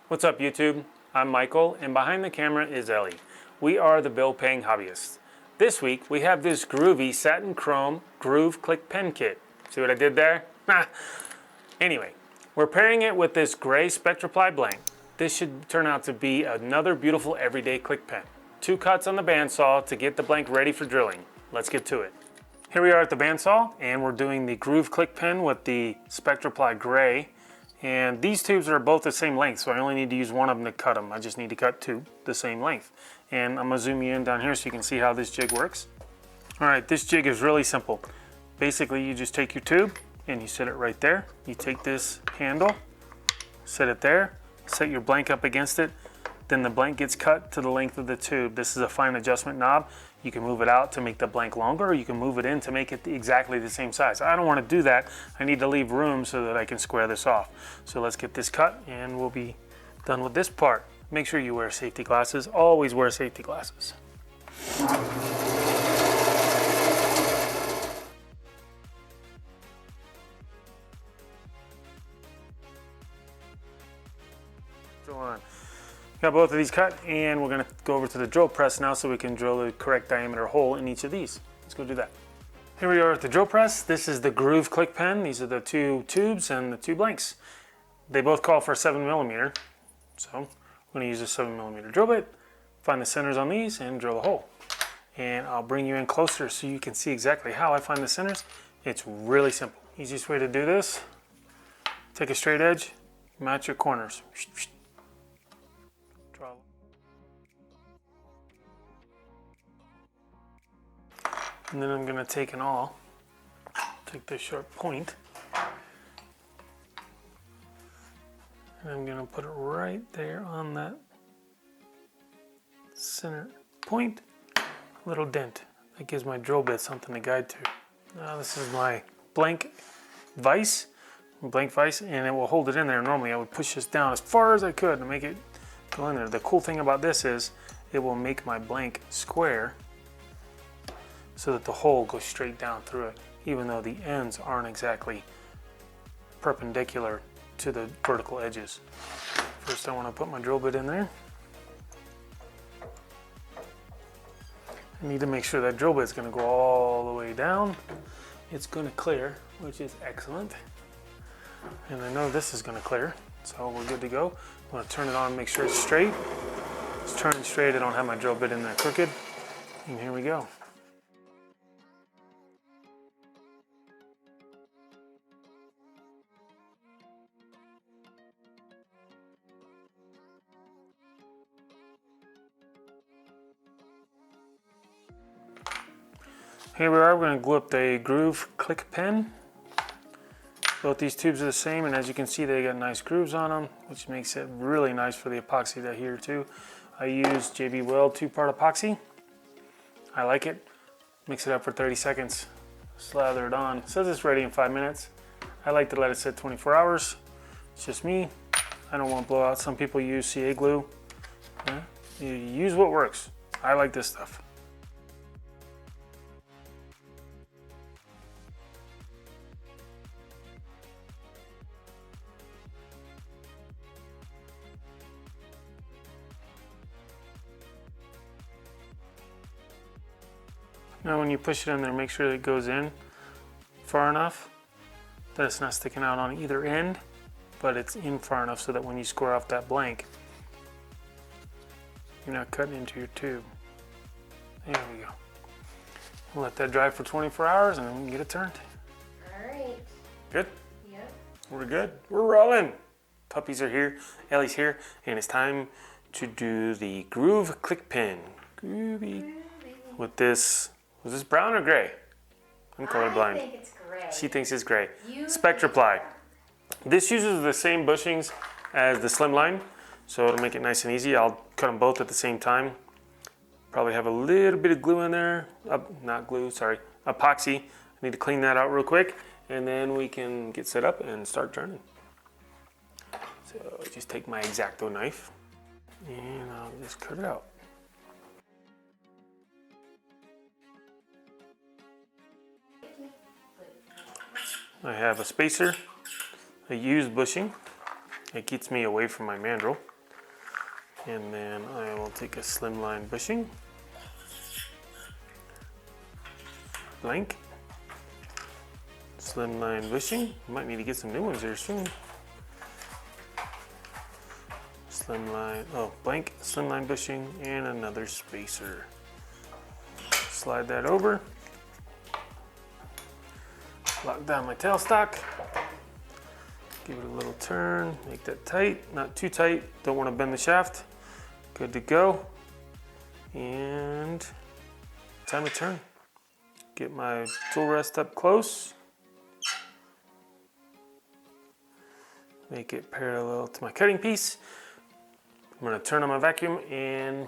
What's up YouTube? I'm Michael and behind the camera is Ellie. We are the Bill Paying Hobbyists. This week we have this groovy satin chrome groove click pen kit. See what I did there? Anyway, we're pairing it with this gray Spectra-Ply blank. This should turn out to be another beautiful everyday click pen. 2 cuts on the bandsaw to get the blank ready for drilling. Let's get to it. Here we are at the bandsaw and we're doing the groove click pen with the Spectra-Ply gray. And these tubes are both the same length, so I only need to use one of them to cut them. I just need to cut 2 the same length. And I'm gonna zoom you in down here so you can see how this jig works. All right, this jig is really simple. Basically, you just take your tube and you set it right there. You take this handle, set it there, set your blank up against it. Then the blank gets cut to the length of the tube. This is a fine adjustment knob. You can move it out to make the blank longer, or you can move it in to make it exactly the same size. I don't want to do that. I need to leave room so that I can square this off. So let's get this cut and we'll be done with this part. Make sure you wear safety glasses. Always wear safety glasses. Drill on. Got both of these cut and we're gonna go over to the drill press now so we can drill the correct diameter hole in each of these. Let's go do that. Here we are at the drill press. This is the groove click pen. These are the 2 tubes and the 2 blanks. They both call for 7mm. So I'm gonna use a 7mm drill bit, find the centers on these and drill a hole. And I'll bring you in closer so you can see exactly how I find the centers. It's really simple. Easiest way to do this, take a straight edge, match your corners. And then I'm going to take an awl, take this sharp point, and I'm going to put it right there on that center point, little dent. That gives my drill bit something to guide to. Now this is my blank vise, and it will hold it in there. Normally I would push this down as far as I could to make it go in there. The cool thing about this is it will make my blank square so that the hole goes straight down through it, even though the ends aren't exactly perpendicular to the vertical edges. First I want to put my drill bit in there. I need to make sure that drill bit is going to go all the way down. It's going to clear, which is excellent. And I know this is going to clear, so we're good to go. I'm going to turn it on and make sure it's straight. It's turning straight. I don't have my drill bit in there crooked. And here we go. Here we are, we're going to glue up the groove click pen. Both these tubes are the same, and as you can see they got nice grooves on them, which makes it really nice for the epoxy that here too. I use JB Weld 2-part epoxy. I like it. Mix it up for 30 seconds, slather it on. It says it's ready in 5 minutes. I like to let it sit 24 hours. It's just me. I don't want blowout. Some people use CA glue. Yeah. You use what works. I like this stuff. Now when you push it in there, make sure that it goes in far enough that it's not sticking out on either end, but it's in far enough so that when you square off that blank, you're not cutting into your tube. There we go. We'll let that dry for 24 hours and then we can get it turned. All right. Good? Yep. We're good. We're rolling. Puppies are here, Ellie's here, and it's time to do the groove click pen. Groovy. With this. Was this brown or gray? I'm colorblind. I think it's gray. She thinks it's gray. Spectra-Ply. This uses the same bushings as the slimline, so it'll make it nice and easy. I'll cut them both at the same time. Probably have a little bit of glue in there. Not glue, sorry. Epoxy. I need to clean that out real quick, and then we can get set up and start turning. So just take my X-Acto knife, and I'll just cut it out. I have a spacer, a used bushing. It keeps me away from my mandrel. And then I will take a slimline bushing, blank, slimline bushing. Might need to get some new ones here soon. Slimline, oh, blank, slimline bushing, and another spacer. Slide that over. Lock down my tailstock. Give it a little turn, make that tight, not too tight. Don't want to bend the shaft. Good to go. And time to turn. Get my tool rest up close. Make it parallel to my cutting piece. I'm going to turn on my vacuum and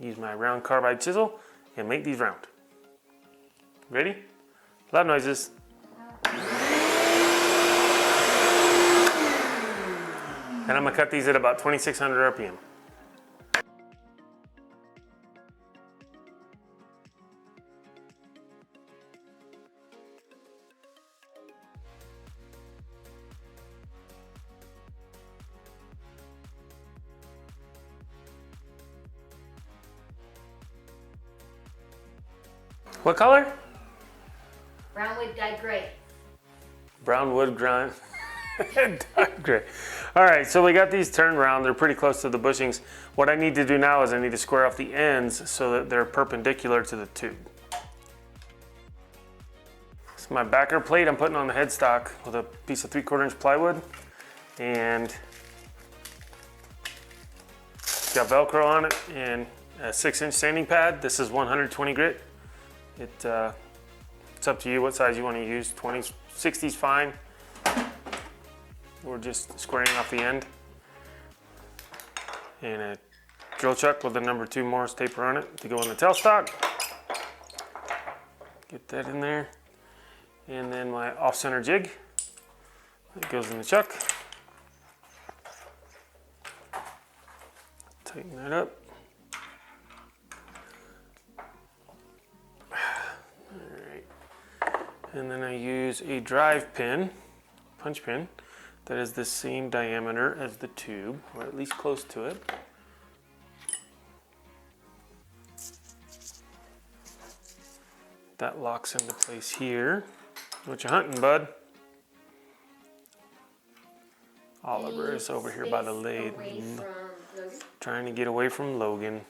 use my round carbide chisel and make these round. Ready? Loud noises. And I'm going to cut these at about 2,600 RPM. What color? Brown wood dyed gray. Brown wood grind. Dark gray. All right, so we got these turned around. They're pretty close to the bushings. What I need to do now is I need to square off the ends so that they're perpendicular to the tube. So my backer plate I'm putting on the headstock with a piece of 3/4 inch plywood, and got Velcro on it and a 6-inch sanding pad. This is 120 grit. It's up to you what size you want to use. 20, 60 is fine. We're just squaring off the end. And a drill chuck with the number 2 Morse taper on it to go in the tailstock. Get that in there. And then my off-center jig that goes in the chuck. Tighten that up. And then I use a drive pin, punch pin, that is the same diameter as the tube, or at least close to it. That locks into place here. What you hunting, bud? Oliver is over here by the lathe, trying to get away from Logan.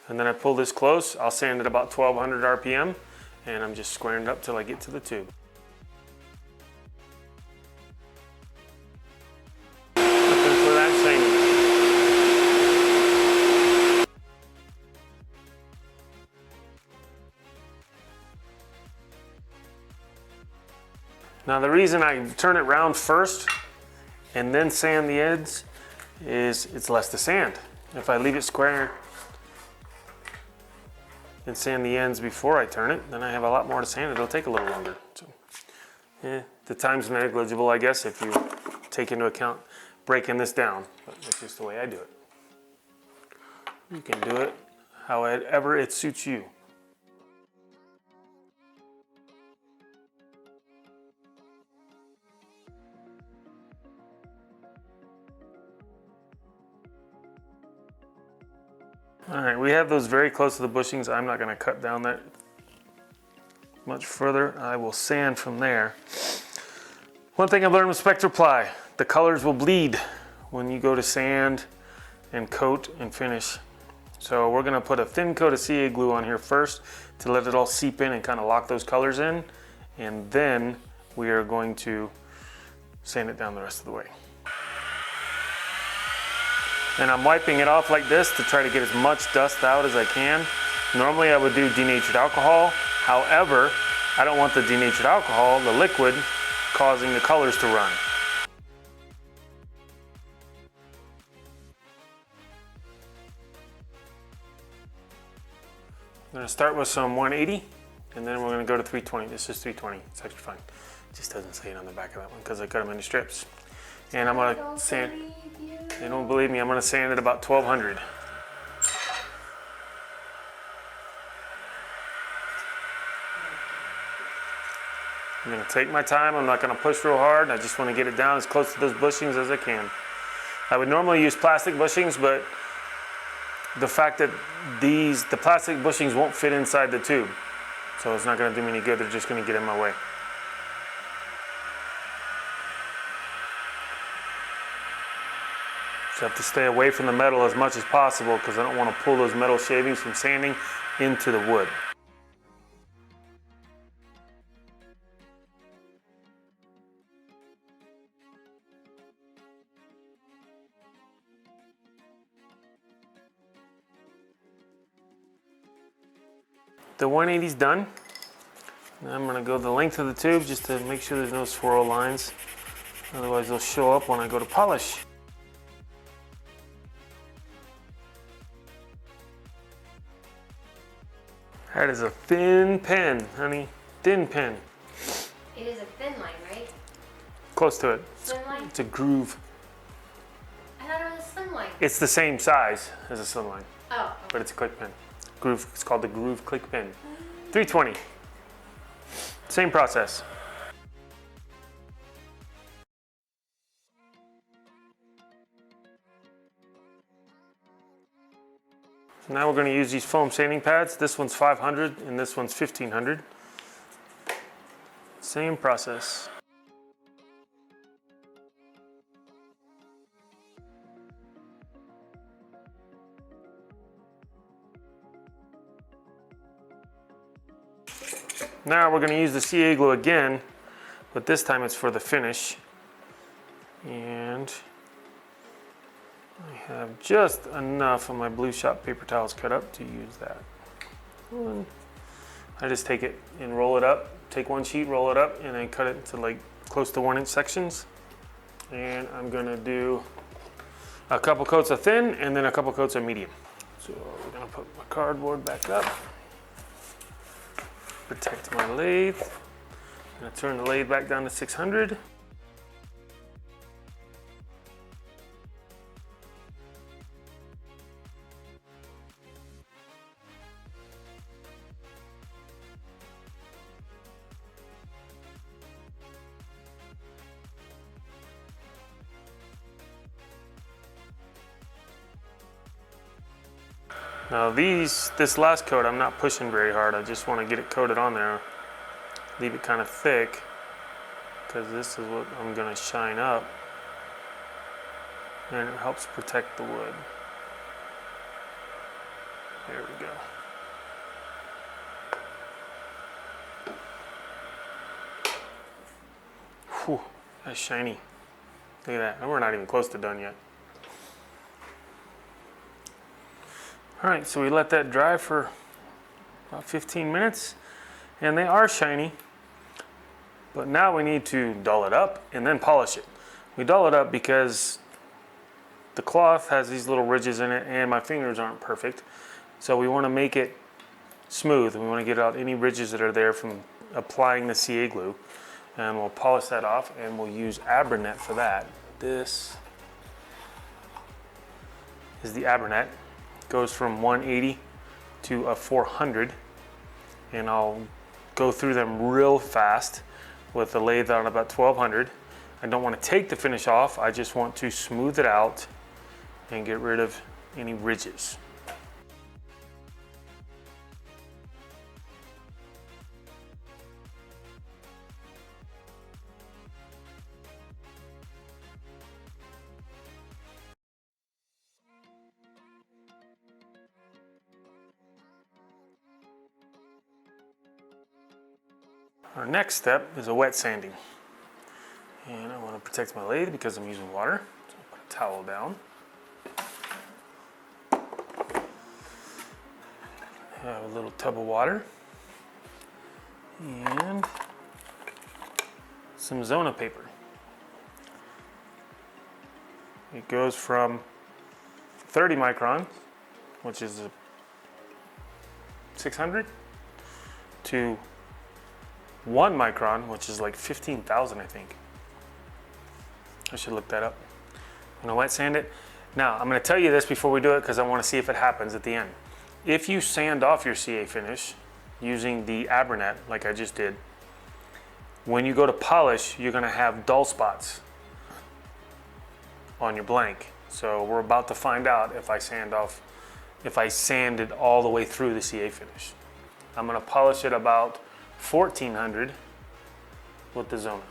And then I pull this close. I'll sand it about 1,200 RPM. And I'm just squaring it up till I get to the tube. Nothing for that sanding. Now the reason I turn it round first and then sand the ends is it's less to sand. If I leave it square and sand the ends before I turn it, then I have a lot more to sand. It'll take a little longer. So, the time's negligible, I guess, if you take into account breaking this down. But that's just the way I do it. You can do it however it suits you. All right, we have those very close to the bushings. I'm not gonna cut down that much further. I will sand from there. One thing I've learned with Spectra-Ply, the colors will bleed when you go to sand and coat and finish. So we're gonna put a thin coat of CA glue on here first to let it all seep in and kind of lock those colors in. And then we are going to sand it down the rest of the way. And I'm wiping it off like this to try to get as much dust out as I can. Normally I would do denatured alcohol. However, I don't want the denatured alcohol, the liquid, causing the colors to run. I'm gonna start with some 180 and then we're gonna go to 320. This is 320, it's actually fine. It just doesn't say it on the back of that one because I cut them into strips. And I'm gonna sand. They don't believe me, I'm gonna sand it about 1,200. I'm gonna take my time, I'm not gonna push real hard. I just wanna get it down as close to those bushings as I can. I would normally use plastic bushings, but the fact that the plastic bushings won't fit inside the tube. So it's not gonna do me any good, they're just gonna get in my way. So I have to stay away from the metal as much as possible because I don't want to pull those metal shavings from sanding into the wood. The 180's done. Now I'm going to go the length of the tube just to make sure there's no swirl lines. Otherwise they'll show up when I go to polish. That is a thin pen, honey. Thin pen. It is a thin line, right? Close to it. Slim line? It's a groove. I thought it was a slim line. It's the same size as a slim line, Oh, okay. but it's a click pen. Groove. It's called the Groove Click Pen. 320. Same process. Now we're going to use these foam sanding pads. This one's 500 and this one's 1500. Same process. Now we're going to use the CA glue again, but this time it's for the finish. And I have just enough of my blue shop paper towels cut up to use that. I just take it and roll it up, take one sheet, roll it up, and then cut it into like close to 1 inch sections. And I'm gonna do a couple coats of thin and then a couple coats of medium. So we're gonna put my cardboard back up, protect my lathe. I'm gonna turn the lathe back down to 600. Now this last coat I'm not pushing very hard, I just want to get it coated on there. Leave it kind of thick because this is what I'm going to shine up and it helps protect the wood. There we go. Whew, that's shiny. Look at that, and we're not even close to done yet. All right, so we let that dry for about 15 minutes, and they are shiny, but now we need to dull it up and then polish it. We dull it up because the cloth has these little ridges in it and my fingers aren't perfect, so we want to make it smooth. We want to get out any ridges that are there from applying the CA glue, and we'll polish that off and we'll use Abranet for that. This is the Abranet. Goes from 180 to a 400, and I'll go through them real fast with the lathe on about 1200. I don't want to take the finish off, I just want to smooth it out and get rid of any ridges. Our next step is a wet sanding. And I want to protect my lathe because I'm using water. So I'll put a towel down. I have a little tub of water. And some Zona paper. It goes from 30 micron, which is a 600, to 1 micron, which is like 15,000, I think. I should look that up. I'm gonna wet sand it. Now, I'm gonna tell you this before we do it because I wanna see if it happens at the end. If you sand off your CA finish using the Abranet, like I just did, when you go to polish, you're gonna have dull spots on your blank. So we're about to find out if I sand off if I sand it all the way through the CA finish. I'm gonna polish it about 1400 with the Zona.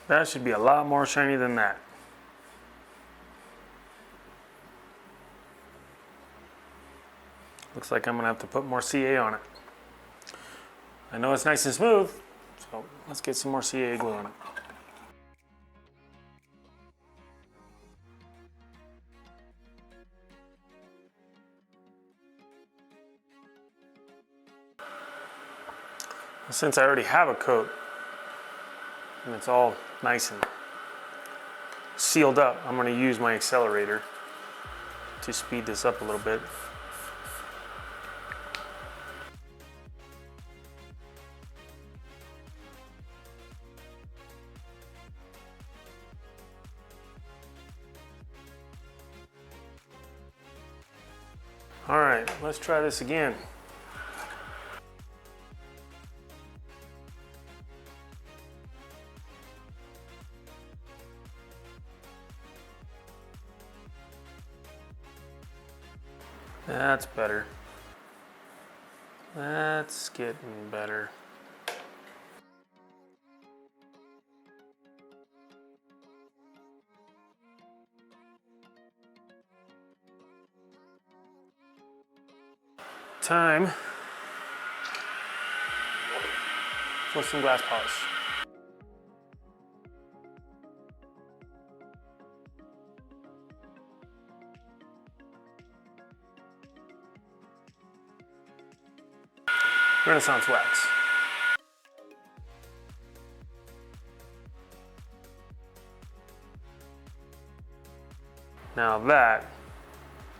That should be a lot more shiny than that. Looks like I'm gonna have to put more CA on it. I know it's nice and smooth, so let's get some more CA glue on it. Since I already have a coat, and it's all nice and sealed up, I'm going to use my accelerator to speed this up a little bit. All right, let's try this again. That's better. That's getting better. Time for some glass polish. Renaissance wax. Now that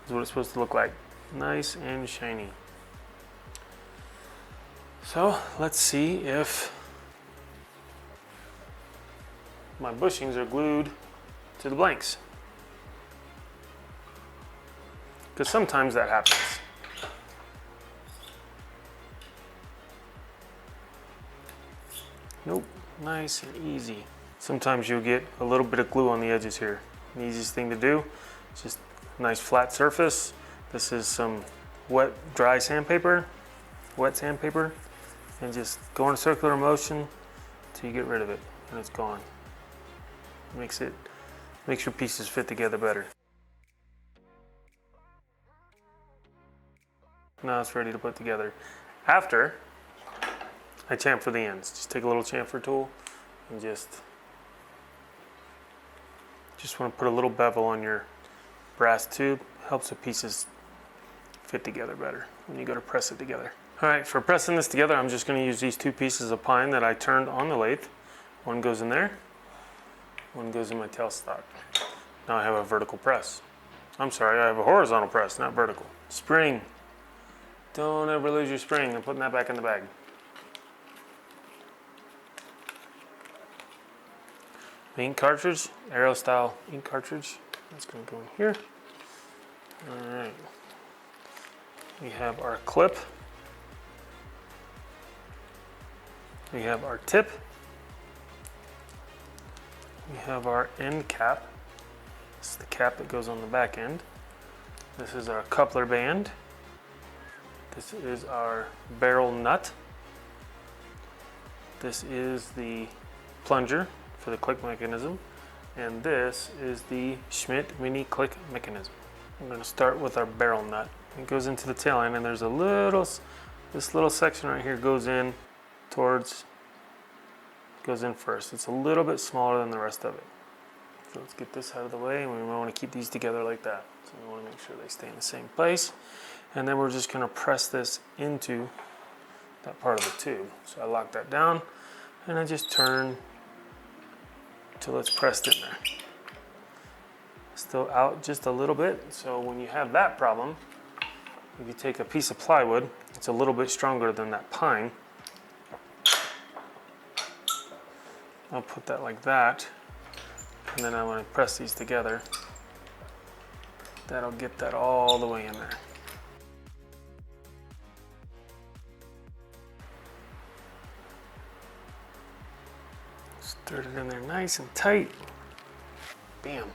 is what it's supposed to look like. Nice and shiny. So let's see if my bushings are glued to the blanks. Because sometimes that happens. Nope, nice and easy. Sometimes you'll get a little bit of glue on the edges here. The easiest thing to do is just a nice flat surface. This is some wet sandpaper, and just go in a circular motion till you get rid of it, and it's gone. Makes your pieces fit together better. Now it's ready to put together. After I chamfer the ends. Just take a little chamfer tool and just want to put a little bevel on your brass tube. Helps the pieces fit together better when you go to press it together. All right, for pressing this together, I'm just going to use these two pieces of pine that I turned on the lathe. One goes in there, one goes in my tailstock. Now I have a vertical press. I'm sorry, I have a horizontal press, not vertical. Spring. Don't ever lose your spring. I'm putting that back in the bag. Ink cartridge, Aero style ink cartridge. That's going to go in here. All right. We have our clip. We have our tip. We have our end cap. This is the cap that goes on the back end. This is our coupler band. This is our barrel nut. This is the plunger for the click mechanism, and this is the Schmidt mini click mechanism. I'm going to start with our barrel nut. It goes into the tail end, and there's this little section right here goes in first. It's a little bit smaller than the rest of it. So let's get this out of the way, and we want to keep these together like that. So we want to make sure they stay in the same place, and then we're just going to press this into that part of the tube. So I lock that down, and I just turn till it's pressed in there. Still out just a little bit, so when you have that problem, if you take a piece of plywood, it's a little bit stronger than that pine. I'll put that like that, and then I want to press these together. That'll get that all the way in there. Stir it in there nice and tight. Bam.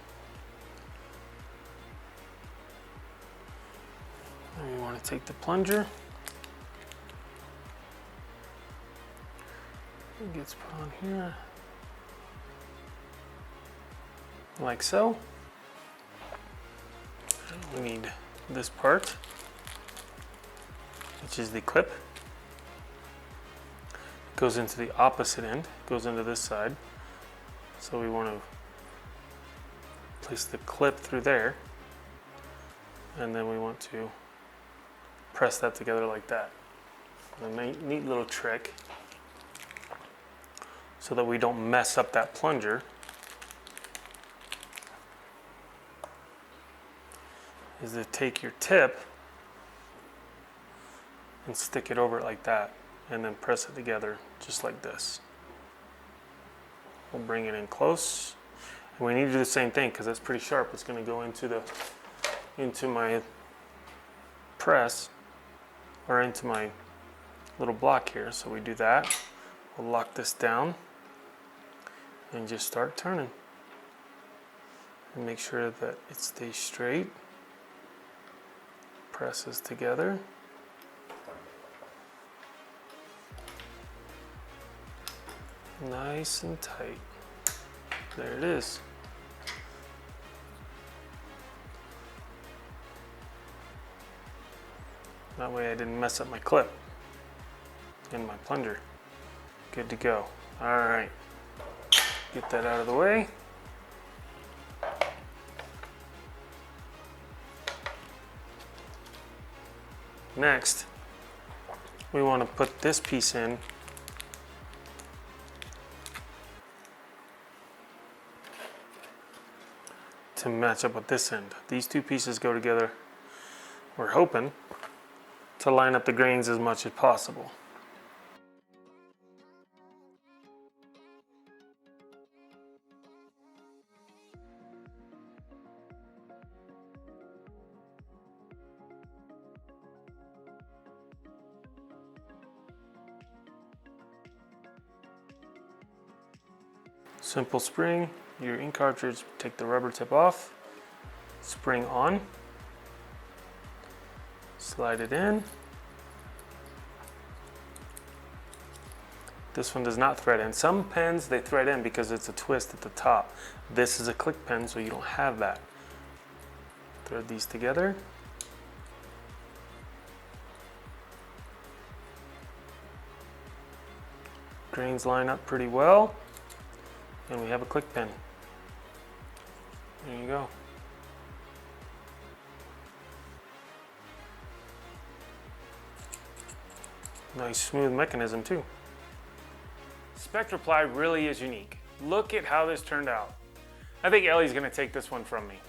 And you want to take the plunger. It gets put on here. Like so. We need this part, which is the clip. Goes into the opposite end, goes into this side. So we want to place the clip through there, and then we want to press that together like that. A neat little trick so that we don't mess up that plunger is to take your tip and stick it over it like that, and then press it together just like this. We'll bring it in close, and we need to do the same thing because it's pretty sharp. It's going to go into my press, or into my little block here. So we do that. We'll lock this down and just start turning, and make sure that it stays straight. Presses together. Nice and tight. There it is. That way I didn't mess up my clip and my plunger. Good to go. All right. Get that out of the way. Next, we want to put this piece in to match up with this end. These two pieces go together, we're hoping, to line up the grains as much as possible. Simple spring, your ink cartridge, take the rubber tip off, spring on, slide it in. This one does not thread in. Some pens, they thread in because it's a twist at the top. This is a click pen, so you don't have that. Thread these together. Grains line up pretty well. And we have a click pen. There you go. Nice smooth mechanism too. Spectra-Ply really is unique. Look at how this turned out. I think Ellie's gonna take this one from me.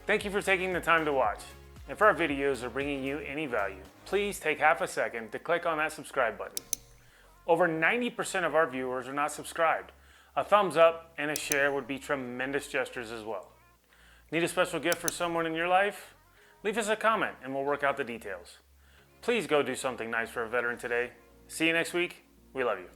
Thank you for taking the time to watch. If our videos are bringing you any value, please take half a second to click on that subscribe button. Over 90% of our viewers are not subscribed. A thumbs up and a share would be tremendous gestures as well. Need a special gift for someone in your life? Leave us a comment and we'll work out the details. Please go do something nice for a veteran today. See you next week. We love you.